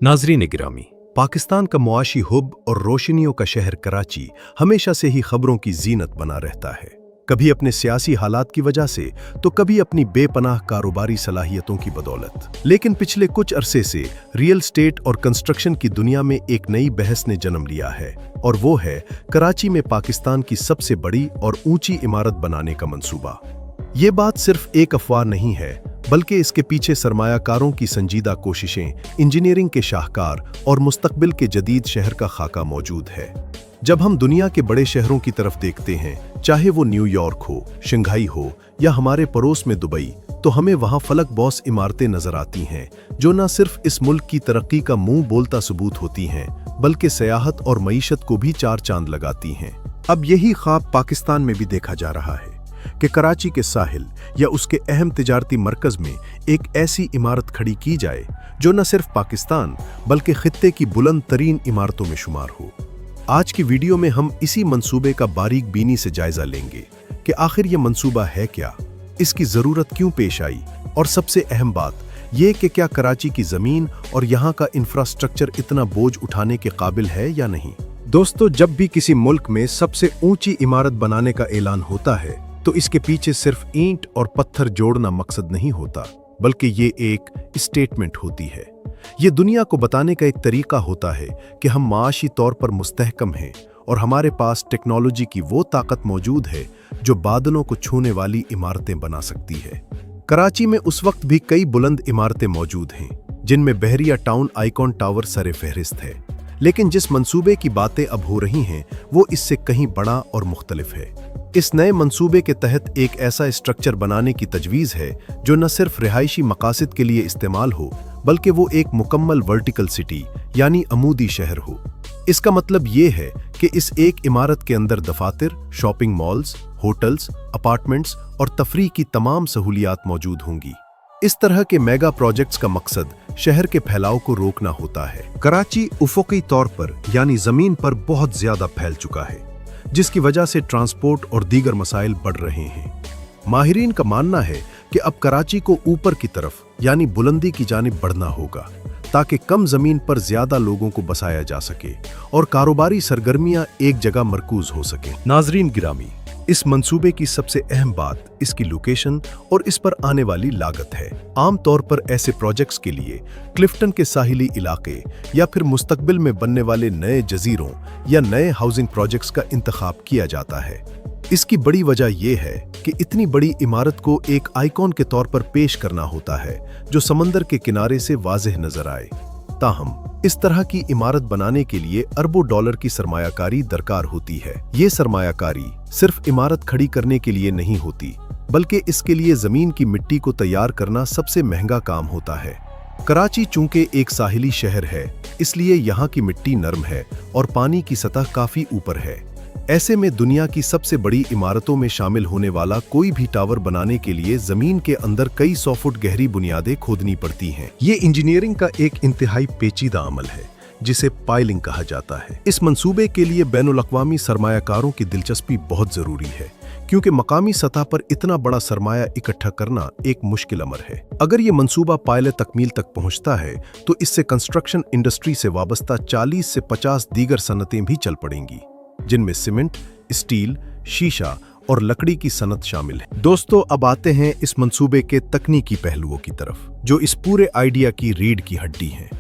नाजरीन गिरामी, पाकिस्तान का मुआशी हुब और रोशनियों का शहर कराची हमेशा से ही खबरों की जीनत बना रहता है। कभी अपने सियासी हालात की वजह से तो कभी अपनी बेपनाह कारोबारी सलाहियतों की बदौलत। लेकिन पिछले कुछ अरसे से रियल एस्टेट और कंस्ट्रक्शन की दुनिया में एक नई बहस ने जन्म लिया है और वो है कराची में पाकिस्तान की सबसे बड़ी और ऊंची इमारत बनाने का मंसूबा। ये बात सिर्फ एक अफवाह नहीं है, बल्कि इसके पीछे सरमायाकारों की संजीदा कोशिशें, इंजीनियरिंग के शाहकार और मुस्तकबिल के जदीद शहर का खाका मौजूद है। जब हम दुनिया के बड़े शहरों की तरफ देखते हैं, चाहे वो न्यूयॉर्क हो, शंघाई हो या हमारे पड़ोस में दुबई, तो हमें वहाँ फलक बॉस इमारतें नजर आती हैं जो न सिर्फ इस मुल्क की तरक्की का मुंह बोलता सबूत होती हैं, बल्कि सयाहत और मईशत को भी चार चांद लगाती हैं। अब यही ख्वाब पाकिस्तान में भी देखा जा रहा है कि कराची के साहिल या उसके अहम तिजारती मरकज में एक ऐसी इमारत खड़ी की जाए जो न सिर्फ पाकिस्तान बल्कि खित्ते की बुलंद तरीन इमारतों में शुमार हो। आज की वीडियो में हम इसी मंसूबे का बारीक बीनी से जायजा लेंगे कि आखिर ये मंसूबा है क्या, इसकी जरूरत क्यों पेश आई और सबसे अहम बात ये कि क्या कराची की जमीन और यहाँ का इंफ्रास्ट्रक्चर इतना बोझ उठाने के काबिल है या नहीं। दोस्तों, जब भी किसी मुल्क में सबसे ऊंची इमारत बनाने का ऐलान होता है तो इसके पीछे सिर्फ ईंट और पत्थर जोड़ना मकसद नहीं होता, बल्कि ये एक स्टेटमेंट होती है। ये दुनिया को बताने का एक तरीका होता है कि हम माशी तौर पर मुस्तहकम हैं और हमारे पास टेक्नोलॉजी की वो ताकत मौजूद है जो बादलों को छूने वाली इमारतें बना सकती है। कराची में उस वक्त भी कई बुलंद इमारतें मौजूद हैं, जिनमें बहरिया टाउन आइकॉन टावर सरे फहरिस्त है। लेकिन जिस मंसूबे की बातें अब हो रही हैं वो इससे कहीं बड़ा और मुख्तलिफ है। इस नए मंसूबे के तहत एक ऐसा स्ट्रक्चर बनाने की तजवीज़ है जो न सिर्फ रिहायशी मकासद के लिए इस्तेमाल हो, बल्कि वो एक मुकम्मल वर्टिकल सिटी यानी अमूदी शहर हो। इसका मतलब ये है कि इस एक इमारत के अंदर दफातर, शॉपिंग मॉल्स, होटल्स, अपार्टमेंट्स और तफरीह की तमाम सहूलियात मौजूद होंगी। इस तरह के मेगा प्रोजेक्ट्स का मकसद शहर के फैलाव को रोकना होता है। कराची उफुकी तौर पर यानी जमीन पर बहुत ज्यादा फैल चुका है, जिसकी वजह से ट्रांसपोर्ट और दीगर मसाइल बढ़ रहे हैं। माहिरीन का मानना है कि अब कराची को ऊपर की तरफ यानी बुलंदी की जानिब बढ़ना होगा ताकि कम जमीन पर ज्यादा लोगों को बसाया जा सके और कारोबारी सरगर्मियां एक जगह मरकूज हो सके। नाजरीन गिरामी, इस मंसूबे की सबसे अहम बात इसकी लोकेशन और इस पर आने वाली लागत है। आम तौर पर ऐसे प्रोजेक्ट्स के लिए क्लिफ्टन के साहिली इलाके या फिर मुस्तकबिल में बनने वाले नए जजीरों या नए हाउसिंग प्रोजेक्ट्स का इंतखाब किया जाता है। इसकी बड़ी वजह यह है कि इतनी बड़ी इमारत को एक आइकॉन के तौर पर पेश करना होता है जो समंदर के किनारे से वाज़ेह नजर आए। ताहम इस तरह की इमारत बनाने के लिए अरबों डॉलर की सरमायाकारी दरकार होती है। ये सरमायाकारी सिर्फ इमारत खड़ी करने के लिए नहीं होती, बल्कि इसके लिए जमीन की मिट्टी को तैयार करना सबसे महंगा काम होता है। कराची चूंकि एक साहिली शहर है, इसलिए यहाँ की मिट्टी नरम है और पानी की सतह काफी ऊपर है। ऐसे में दुनिया की सबसे बड़ी इमारतों में शामिल होने वाला कोई भी टावर बनाने के लिए जमीन के अंदर कई 100 फुट गहरी बुनियादें खोदनी पड़ती हैं। ये इंजीनियरिंग का एक इंतहाई पेचीदा अमल है जिसे पाइलिंग कहा जाता है। इस मंसूबे के लिए बैनुल अक़वामी सरमायाकारों की दिलचस्पी बहुत जरूरी है, क्योंकि मकामी सतह पर इतना बड़ा सरमाया इकट्ठा करना एक मुश्किल अमर है। अगर ये मंसूबा पायले तकमील तक पहुंचता है तो इससे कंस्ट्रक्शन इंडस्ट्री से वाबस्ता 40 से 50 दीगर सनतें भी चल पड़ेंगी, जिनमें सीमेंट, स्टील, शीशा और लकड़ी की सनत शामिल है। दोस्तों, अब आते हैं इस मंसूबे के तकनीकी पहलुओं की तरफ, जो इस पूरे आइडिया की रीढ़ की हड्डी हैं।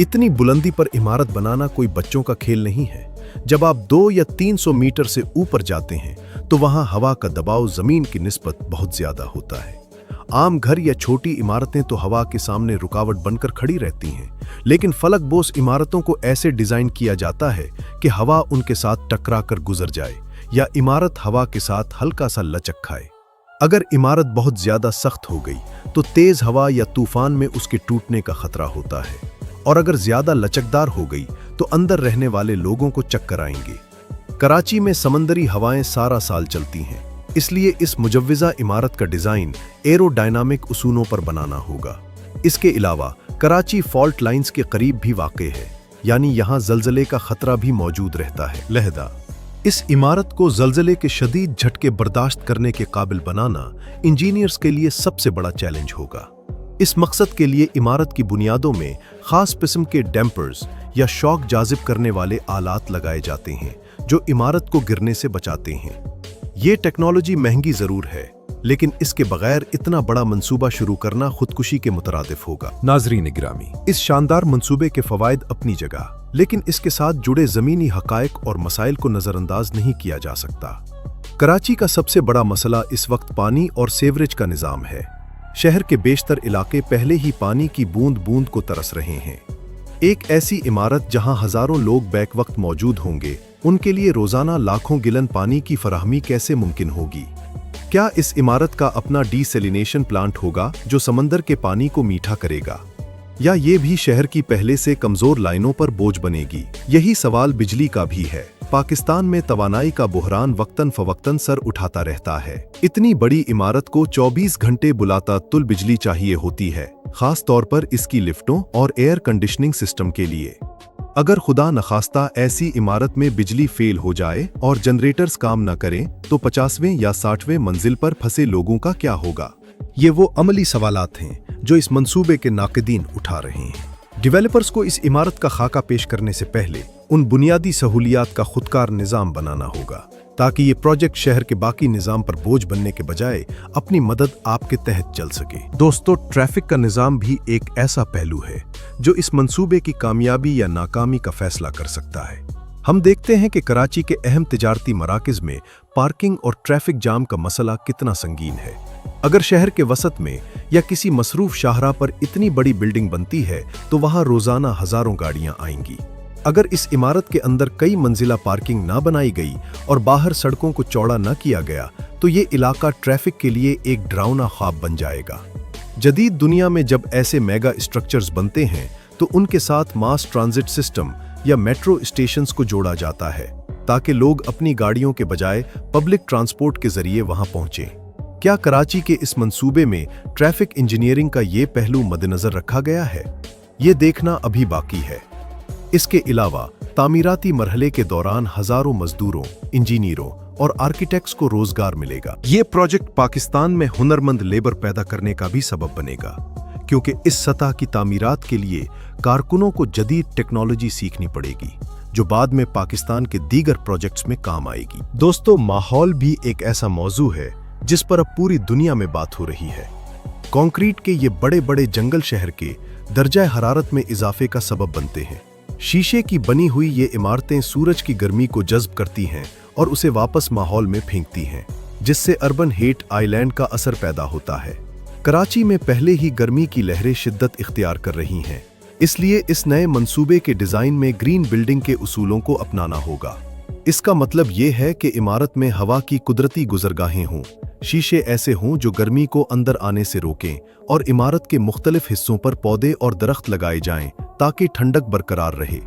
इतनी बुलंदी पर इमारत बनाना कोई बच्चों का खेल नहीं है। जब आप 200 या 300 मीटर से ऊपर जाते हैं तो वहां हवा का दबाव जमीन की निस्बत बहुत ज्यादा होता है। आम घर या छोटी इमारतें तो हवा के सामने रुकावट बनकर खड़ी रहती हैं, लेकिन फलक बोस इमारतों को ऐसे डिजाइन किया जाता है कि हवा उनके साथ टकरा कर गुजर जाए या इमारत हवा के साथ हल्का सा लचक खाए। अगर इमारत बहुत ज्यादा सख्त हो गई तो तेज हवा या तूफान में उसके टूटने का खतरा होता है, और अगर ज्यादा लचकदार हो गई तो अंदर रहने वाले लोगों को चक्कर आएंगे। कराची में समंदरी हवाएं सारा साल चलती हैं, इसलिए इस मुजव्विज़ा इमारत का डिजाइन एरोडायनामिक उसूलों पर बनाना होगा। इसके अलावा कराची फॉल्ट लाइंस के करीब भी वाक़े है, यानी यहाँ जल्जले का खतरा भी मौजूद रहता है। लहदा इस इमारत को जल्जले के शदीद झटके बर्दाश्त करने के काबिल बनाना इंजीनियर्स के लिए सबसे बड़ा चैलेंज होगा। इस मकसद के लिए इमारत की बुनियादों में खास किस्म के डैम्पर्स या शॉक जाजिब करने वाले आलात लगाए जाते हैं जो इमारत को गिरने से बचाते हैं। ये टेक्नोलॉजी महंगी जरूर है, लेकिन इसके बगैर इतना बड़ा मंसूबा शुरू करना खुदकुशी के मुतरादिफ होगा। नाज़रीन गिरामी, इस शानदार मंसूबे के फवायद अपनी जगह, लेकिन इसके साथ जुड़े ज़मीनी हक़ाइक़ और मसाइल को नज़रअंदाज नहीं किया जा सकता। कराची का सबसे बड़ा मसला इस वक्त पानी और सीवरेज का निज़ाम है। शहर के बेशतर इलाके पहले ही पानी की बूंद बूंद को तरस रहे हैं। एक ऐसी इमारत जहां हजारों लोग बैक वक्त मौजूद होंगे, उनके लिए रोजाना लाखों गिलन पानी की फराहमी कैसे मुमकिन होगी? क्या इस इमारत का अपना डीसैलिनेशन प्लांट होगा जो समंदर के पानी को मीठा करेगा, या ये भी शहर की पहले से कमजोर लाइनों पर बोझ बनेगी? यही सवाल बिजली का भी है। पाकिस्तान में तवानाई का बुहरान वक्तन फवक्तन सर उठाता रहता है। इतनी बड़ी इमारत को 24 घंटे बुलाता तुल बिजली चाहिए होती है, खास तौर पर इसकी लिफ्टों और एयर कंडीशनिंग सिस्टम के लिए। अगर खुदा नखास्ता ऐसी इमारत में बिजली फेल हो जाए और जनरेटर्स काम न करें तो 50वें या 60वें मंजिल पर फंसे लोगों का क्या होगा? ये वो अमली सवालात हैं जो इस मंसूबे के नाक़िदीन उठा रहे हैं। डेवलपर्स को इस इमारत का खाका पेश करने से पहले उन बुनियादी सहूलियात का खुदकार निज़ाम बनाना होगा, ताकि ये प्रोजेक्ट शहर के बाकी निज़ाम पर बोझ बनने के बजाय अपनी मदद आपके तहत चल सके। दोस्तों, ट्रैफिक का निज़ाम भी एक ऐसा पहलू है जो इस मंसूबे की कामयाबी या नाकामी का फैसला कर सकता है। हम देखते हैं कि कराची के अहम तिजारती मराकज़ में पार्किंग और ट्रैफिक जाम का मसला कितना संगीन है। अगर शहर के वसत में या किसी मसरूफ शाहरा पर इतनी बड़ी बिल्डिंग बनती है तो वहां रोजाना हजारों गाड़ियां आएंगी। अगर इस इमारत के अंदर कई मंजिला पार्किंग ना बनाई गई और बाहर सड़कों को चौड़ा न किया गया तो ये इलाका ट्रैफिक के लिए एक डरावना ख्वाब बन जाएगा। जदीद दुनिया में जब ऐसे मेगा स्ट्रक्चर्स बनते हैं तो उनके साथ मास ट्रांजिट सिस्टम या मेट्रो स्टेशंस को जोड़ा जाता है, ताकि लोग अपनी गाड़ियों के बजाय पब्लिक ट्रांसपोर्ट के जरिए वहां पहुंचें। क्या कराची के इस मंसूबे में ट्रैफिक इंजीनियरिंग का ये पहलू मद्देनजर रखा गया है? ये देखना अभी बाकी है। इसके अलावा तामीराती मरहले के दौरान हजारों मजदूरों, इंजीनियरों और आर्किटेक्ट्स को रोजगार मिलेगा। ये प्रोजेक्ट पाकिस्तान में हुनरमंद लेबर पैदा करने का भी सबब बनेगा, क्योंकि इस सतह की तामीरात के लिए कारकुनों को जदीद टेक्नोलॉजी सीखनी पड़ेगी, जो बाद में पाकिस्तान के दीगर प्रोजेक्ट्स में काम आएगी। दोस्तों, माहौल भी एक ऐसा मौजू है जिस पर अब पूरी दुनिया में बात हो रही है। कंक्रीट के ये बड़े बड़े जंगल शहर के दर्जा हरारत में इजाफे का सबब बनते हैं। शीशे की बनी हुई ये इमारतें सूरज की गर्मी को जज्ब करती हैं और उसे वापस माहौल में फेंकती हैं, जिससे अर्बन हीट आइलैंड का असर पैदा होता है। कराची में पहले ही गर्मी की लहरें शिद्दत इख्तियार कर रही हैं, इसलिए इस नए मंसूबे के डिजाइन में ग्रीन बिल्डिंग के उसूलों को अपनाना होगा। इसका मतलब ये है कि इमारत में हवा की कुदरती गुजरगाहें हों, शीशे ऐसे हों जो गर्मी को अंदर आने से रोकें, और इमारत के मुख्तलिफ हिस्सों पर पौधे और दरख्त लगाए जाएं ताकि ठंडक बरकरार रहे।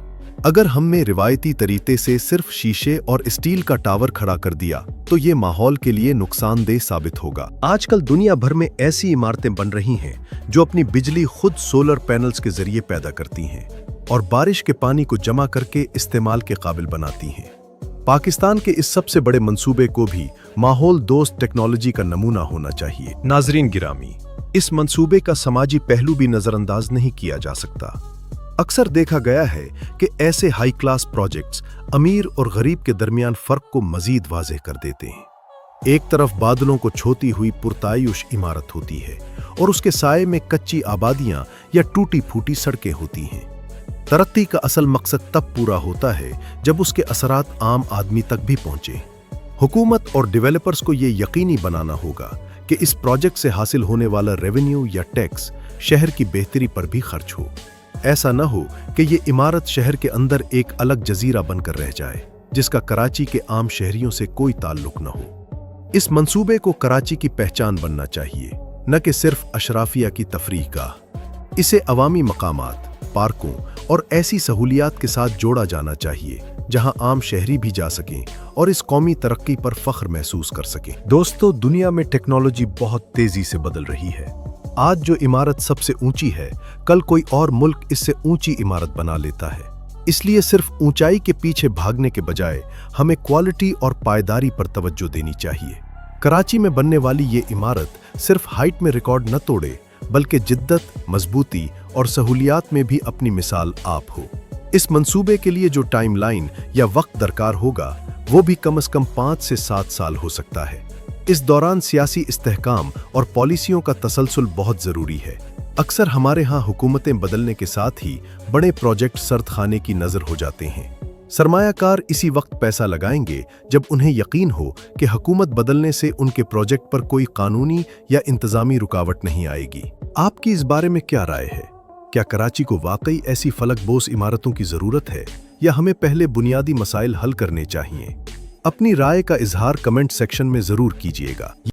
अगर हमने रिवायती तरीके से सिर्फ शीशे और स्टील का टावर खड़ा कर दिया तो ये माहौल के लिए नुकसानदेह साबित होगा। आजकल दुनिया भर में ऐसी इमारतें बन रही हैं जो अपनी बिजली खुद सोलर पैनल्स के जरिए पैदा करती हैं और बारिश के पानी को जमा करके इस्तेमाल के काबिल बनाती हैं। पाकिस्तान के इस सबसे बड़े मंसूबे को भी माहौल दोस्त टेक्नोलॉजी का नमूना होना चाहिए। नाजरीन गिरामी, इस मंसूबे का समाजी पहलू भी नजरअंदाज नहीं किया जा सकता। अक्सर देखा गया है कि ऐसे हाई क्लास प्रोजेक्ट्स अमीर और गरीब के दरमियान फर्क को मजीद वाज़ेह कर देते हैं। एक तरफ बादलों को छोती हुई पुरतायुश इमारत होती है और उसके साये में कच्ची आबादियां या टूटी फूटी सड़कें होती हैं। तरक्की का असल मकसद तब पूरा होता है जब उसके असरात आम आदमी तक भी पहुंचे। हुकूमत और डेवलपर्स को ये यकीनी बनाना होगा कि इस प्रोजेक्ट से हासिल होने वाला रेवेन्यू या टैक्स शहर की बेहतरी पर भी खर्च हो। ऐसा न हो कि ये इमारत शहर के अंदर एक अलग जजीरा बनकर रह जाए जिसका कराची के आम शहरियों से कोई ताल्लुक न हो। इस मंसूबे को कराची की पहचान बनना चाहिए, न कि सिर्फ अशराफिया की तफरीह का। इसे अवामी मकामात, पार्कों और ऐसी सहूलियात के साथ जोड़ा जाना चाहिए जहां आम शहरी भी जा सकें और इस कौमी तरक्की पर फख्र महसूस कर सकें। दोस्तों, दुनिया में टेक्नोलॉजी बहुत तेजी से बदल रही है। आज जो इमारत सबसे ऊंची है, कल कोई और मुल्क इससे ऊंची इमारत बना लेता है। इसलिए सिर्फ ऊंचाई के पीछे भागने के बजाय हमें क्वालिटी और पायदारी पर तवज्जो देनी चाहिए। कराची में बनने वाली ये इमारत सिर्फ हाइट में रिकॉर्ड न तोड़े, बल्कि जिद्दत, मजबूती और सहूलियात में भी अपनी मिसाल आप हो। इस मंसूबे के लिए जो टाइमलाइन या वक्त दरकार होगा वो भी कम से कम 5 से 7 साल हो सकता है। इस दौरान सियासी इस्तेहकाम और पॉलिसियों का तसलसल बहुत ज़रूरी है। अक्सर हमारे यहाँ हुकूमतें बदलने के साथ ही बड़े प्रोजेक्ट सर्द खाने की नज़र हो जाते हैं। सरमायाकार इसी वक्त पैसा लगाएंगे जब उन्हें यकीन हो कि हुकूमत बदलने से उनके प्रोजेक्ट पर कोई कानूनी या इंतज़ामी रुकावट नहीं आएगी। आपकी इस बारे में क्या राय है? क्या कराची को वाकई ऐसी फलकबोस इमारतों की ज़रूरत है या हमें पहले बुनियादी मसाइल हल करने चाहिए? अपनी राय का इजहार कमेंट सेक्शन में ज़रूर कीजिएगा।